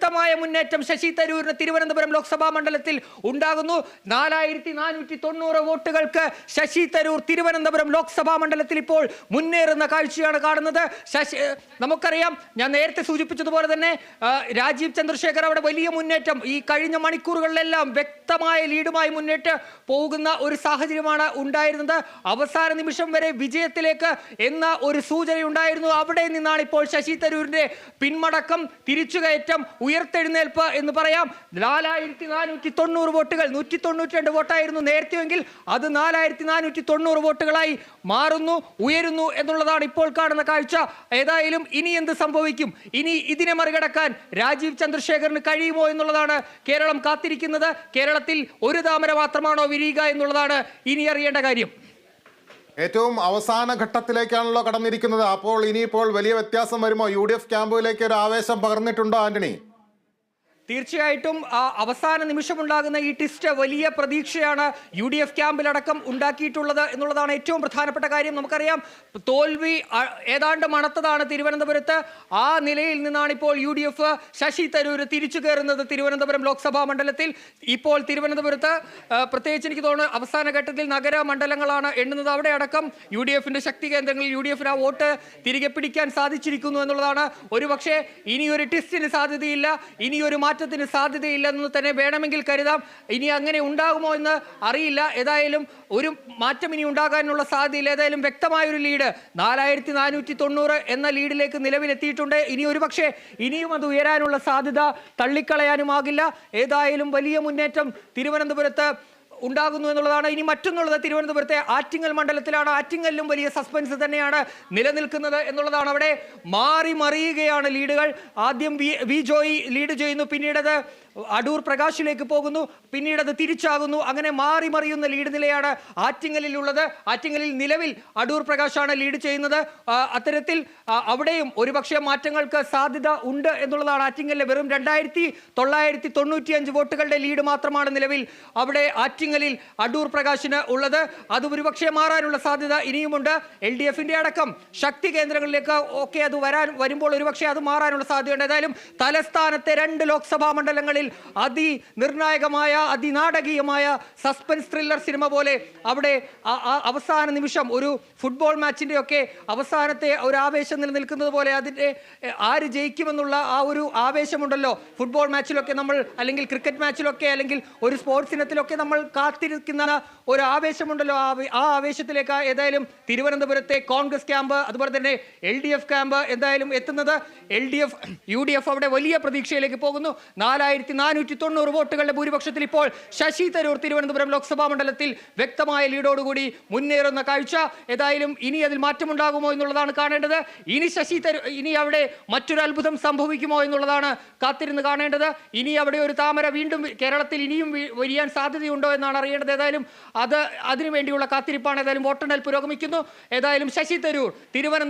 വ്യക്തമായ മുന്നേറ്റം ശശി തരൂരിന് തിരുവനന്തപുരം ലോക്സഭാ മണ്ഡലത്തിൽ ഉണ്ടാകുന്നു. 4490 വോട്ടുകൾക്ക് ശശി തരൂർ തിരുവനന്തപുരം ലോക്സഭാ മണ്ഡലത്തിൽ ഇപ്പോൾ മുന്നേറുന്ന കാഴ്ചയാണ് കാണുന്നത്. നമുക്കറിയാം, ഞാൻ നേരത്തെ സൂചിപ്പിച്ചതുപോലെ തന്നെ രാജീവ് ചന്ദ്രശേഖർ അവിടെ വലിയ മുന്നേറ്റം ഈ കഴിഞ്ഞ മണിക്കൂറുകളിലെല്ലാം വ്യക്തമായ ലീഡുമായി മുന്നേറ്റ് പോകുന്ന ഒരു സാഹചര്യമാണ് ഉണ്ടായിരുന്നത്. അവസാന നിമിഷം വരെ വിജയത്തിലേക്ക് എന്ന ഒരു സൂചന ഉണ്ടായിരുന്നു. അവിടെ നിന്നാണ് ഇപ്പോൾ ശശി തരൂരിന്റെ പിന്മടക്കം, തിരിച്ചുകയറ്റം, ഉയർത്തെഴുന്നേൽപ്പ് എന്ന് പറയാം. 4490 വോട്ടുകൾ, 192 വോട്ടായിരുന്നു നേരത്തെയെങ്കിൽ അത് 4490 വോട്ടുകളായി മാറുന്നു, ഉയരുന്നു എന്നുള്ളതാണ് ഇപ്പോൾ കാണുന്ന കാഴ്ച. ഏതായാലും ഇനി എന്ത് സംഭവിക്കും, ഇനി ഇതിനെ മറികടക്കാൻ രാജീവ് ചന്ദ്രശേഖറിന് കഴിയുമോ എന്നുള്ളതാണ് കേരളം കാത്തിരിക്കുന്നത്. കേരളത്തിൽ ഒരു താമര മാത്രമാണോ വിരിയുക എന്നുള്ളതാണ് ഇനി അറിയേണ്ട കാര്യം. ഏറ്റവും അവസാന ഘട്ടത്തിലേക്കാണല്ലോ കടന്നിരിക്കുന്നത്. അപ്പോൾ ഇനിയിപ്പോൾ വലിയ വ്യത്യാസം വരുമോ? UDF ക്യാമ്പിലേക്ക് ഒരു ആവേശം പകർന്നിട്ടുണ്ടോ ആന്റണി? തീർച്ചയായിട്ടും അവസാന നിമിഷമുണ്ടാകുന്ന ഈ ടിസ്റ്റ് വലിയ പ്രതീക്ഷയാണ് UDF ക്യാമ്പിലടക്കം ഉണ്ടാക്കിയിട്ടുള്ളത് എന്നുള്ളതാണ് ഏറ്റവും പ്രധാനപ്പെട്ട കാര്യം. നമുക്കറിയാം, തോൽവി ഏതാണ്ട് മണത്തതാണ് തിരുവനന്തപുരത്ത്. ആ നിലയിൽ നിന്നാണ് ഇപ്പോൾ UDF ശശി തരൂർ തിരിച്ചു കയറുന്നത് തിരുവനന്തപുരം ലോക്സഭാ മണ്ഡലത്തിൽ. ഇപ്പോൾ തിരുവനന്തപുരത്ത് പ്രത്യേകിച്ച് എനിക്ക് തോന്നുന്നു അവസാന ഘട്ടത്തിൽ നഗര മണ്ഡലങ്ങളാണ് എണ്ണുന്നത്. അവിടെ അടക്കം UDFന്റെ ശക്തി കേന്ദ്രങ്ങളിൽ UDFന് ആ വോട്ട് തിരികെ പിടിക്കാൻ സാധിച്ചിരിക്കുന്നു എന്നുള്ളതാണ്. ഒരുപക്ഷെ ഇനിയൊരു ടിസ്റ്റിന് സാധ്യതയില്ല, ഇനിയൊരു മാറ്റത്തിന് സാധ്യതയില്ലെന്ന് തന്നെ വേണമെങ്കിൽ കരുതാം. ഇനി അങ്ങനെ ഉണ്ടാകുമോ എന്ന് അറിയില്ല. ഏതായാലും ഒരു മാറ്റം ഇനി ഉണ്ടാകാനുള്ള സാധ്യതയില്ല. ഏതായാലും വ്യക്തമായൊരു ലീഡ് 4490 എന്ന ലീഡിലേക്ക് നിലവിലെത്തിയിട്ടുണ്ട്. ഇനി ഒരു പക്ഷേ ഇനിയും അത് ഉയരാനുള്ള സാധ്യത തള്ളിക്കളയാനുമാകില്ല. ഏതായാലും വലിയ മുന്നേറ്റം തിരുവനന്തപുരത്ത് ഉണ്ടാകുന്നു എന്നുള്ളതാണ്. ഇനി മറ്റൊന്നുള്ളത് തിരുവനന്തപുരത്തെ ആറ്റിങ്ങൽ മണ്ഡലത്തിലാണ്. ആറ്റിങ്ങലിലും വലിയ സസ്പെൻസ് തന്നെയാണ് നിലനിൽക്കുന്നത് എന്നുള്ളതാണ്. അവിടെ മാറി മറിയുകയാണ് ലീഡുകൾ. ആദ്യം വി ജോയി ലീഡ് ചെയ്യുന്നു, പിന്നീട് അത് അടൂർ പ്രകാശിലേക്ക് പോകുന്നു, പിന്നീട് അത് തിരിച്ചാകുന്നു. അങ്ങനെ മാറി മറിയുന്ന ലീഡ് നിലയാണ് ആറ്റിങ്ങലിലുള്ളത്. ആറ്റിങ്ങലിൽ നിലവിൽ അടൂർ പ്രകാശാണ് ലീഡ് ചെയ്യുന്നത്. അത്തരത്തിൽ അവിടെയും ഒരുപക്ഷെ മാറ്റങ്ങൾക്ക് സാധ്യത ഉണ്ട് എന്നുള്ളതാണ്. ആറ്റിങ്ങലിലെ വെറും 2995 വോട്ടുകളുടെ ലീഡ് മാത്രമാണ് നിലവിൽ അവിടെ ആറ്റിങ്ങലിൽ അടൂർ പ്രകാശിന് ഉള്ളത്. അത് ഒരുപക്ഷെ മാറാനുള്ള സാധ്യത ഇനിയുമുണ്ട്. LDFന്റെ അടക്കം ശക്തി കേന്ദ്രങ്ങളിലേക്ക് ഒക്കെ അത് വരുമ്പോൾ ഒരുപക്ഷെ അത് മാറാനുള്ള സാധ്യതയുണ്ട്. ഏതായാലും തലസ്ഥാനത്തെ 2 ലോക്സഭാ മണ്ഡലങ്ങളിൽ അതിനിർണായകമായ, അതിനാടകീയമായ സസ്പെൻസ് ത്രില്ലർ സിനിമ പോലെ അവിടെ അവസാന നിമിഷം ഒരു ഫുട്ബോൾ മാച്ചിന്റെ ഒക്കെ അവസാനത്തെ ഒരു ആവേശം നിലനിൽക്കുന്നത് പോലെ അതിന്റെ ആര് ജയിക്കുമെന്നുള്ള ആ ഒരു ആവേശമുണ്ടല്ലോ ഫുട്ബോൾ മാച്ചിലൊക്കെ നമ്മൾ, അല്ലെങ്കിൽ ക്രിക്കറ്റ് മാച്ചിലൊക്കെ, അല്ലെങ്കിൽ ഒരു സ്പോർട്സ് ഇനത്തിലൊക്കെ നമ്മൾ കാത്തിരിക്കുന്ന ഒരു ആവേശമുണ്ടല്ലോ. ആ ആവേശത്തിലേക്ക് ഏതായാലും തിരുവനന്തപുരത്തെ കോൺഗ്രസ് ക്യാമ്പ്, അതുപോലെ തന്നെ LDF ക്യാമ്പ് എന്തായാലും എത്തുന്നത്. UDF അവിടെ വലിയ പ്രതീക്ഷയിലേക്ക് പോകുന്നു. 4490 വോട്ടുകളുടെ ഭൂരിപക്ഷത്തിൽ ഇപ്പോൾ ശശി തരൂർ തിരുവനന്തപുരം ലോക്സഭാ മണ്ഡലത്തിൽ വ്യക്തമായ ലീഡോടുകൂടി മുന്നേറുന്ന കാഴ്ച. ഏതായാലും ഇനി അതിൽ മാറ്റമുണ്ടാകുമോ എന്നുള്ളതാണ് കാണേണ്ടത്. ഇനി അവിടെ മറ്റൊരു അത്ഭുതം സംഭവിക്കുമോ എന്നുള്ളതാണ് കാത്തിരുന്ന് കാണേണ്ടത്. ഇനി അവിടെ ഒരു താമര വീണ്ടും കേരളത്തിൽ ഇനിയും വിരിയാൻ സാധ്യതയുണ്ടോ എന്നാണ് അറിയേണ്ടത്. ഏതായാലും അതിനുവേണ്ടിയുള്ള കാത്തിരിപ്പാണ്. ഏതായാലും വോട്ടെണ്ണൽ പുരോഗമിക്കുന്നു. ഏതായാലും ശശി തരൂർ തിരുവനന്തപുരം